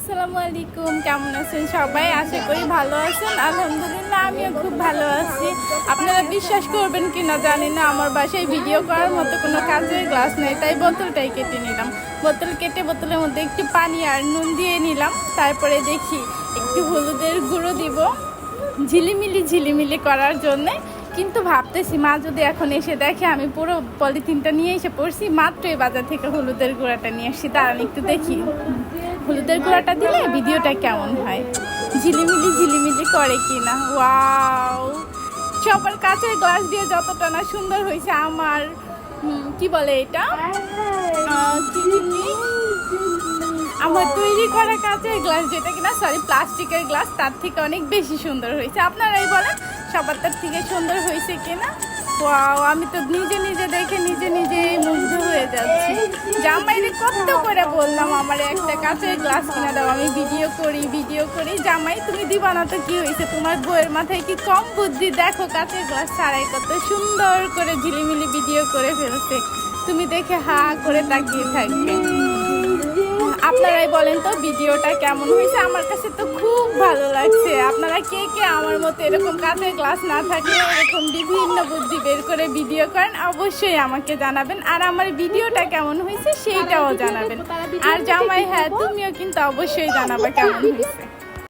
আসসালামু আলাইকুম, কেমন আছেন সবাই? আশা করি ভালো আছেন। আলহামদুলিল্লাহ আমিও খুব ভালো আছি। আপনারা বিশ্বাস করবেন কিনা জানি না, আমার বাসায় ভিডিও করার মতো কোনো কাজের গ্লাস নেই, তাই বোতলটাই কেটে নিলাম। বোতল কেটে বোতলের মধ্যে একটু পানি আর নুন দিয়ে নিলাম। তারপরে দেখি একটু হলুদের গুঁড়ো দিব ঝিলিমিলি করার জন্যে। কিন্তু ভাবতেছি মা যদি এখন এসে দেখে আমি পুরো পলিথিনটা নিয়ে এসে পড়ছি, মাত্রই বাজার থেকে হলুদের গুঁড়াটা নিয়ে আসছি। দাঁড়ান একটু দেখি হলুদের গুঁড়াটা দিলে ভিডিওটা কেমন হয়, ঝিলিমিলি করে কিনা। ওয়াও, সবার কাছের গ্লাস দিয়ে যতটা না সুন্দর হয়েছে আমার কি বলে এটা আমার তৈরি করা কাঁচের গ্লাস, যেটা কিনা প্লাস্টিকের গ্লাস, তার থেকে অনেক বেশি সুন্দর হয়েছে। আপনারাই বলেন সবার তার থেকে সুন্দর হয়েছে কিনা। ওয়াও, আমি তো নিজে দেখে নিজে মুগ্ধ হয়ে যাচ্ছি। জামাইরে কত করে বললাম আমার একটা কাঁচের গ্লাস কিনে দাও, আমি ভিডিও করি। জামাই তুমি দিবা না তো কি হয়েছে, তোমার বউয়ের মাথায় কি কম বুদ্ধি? দেখো কাঁচের গ্লাস ছাড়াই কত সুন্দর করে ঝিলিমিলি ভিডিও করে ফেলছে, তুমি দেখে হা করে তাকিয়ে থাকবে। আপনারাই বলেন তো ভিডিওটা কেমন হয়েছে? আমার কাছে তো খুব ভালো লাগছে। আপনারা কে কে আমার মতো এরকম কাঁচের গ্লাস না থাকলে এরকম বিভিন্ন বুদ্ধি বের করে ভিডিও করেন, অবশ্যই আমাকে জানাবেন। আর আমার ভিডিওটা কেমন হয়েছে সেইটাও জানাবেন। আর জামাই, হ্যাঁ তুমিও কিন্তু অবশ্যই জানাবা কেমন হয়েছে।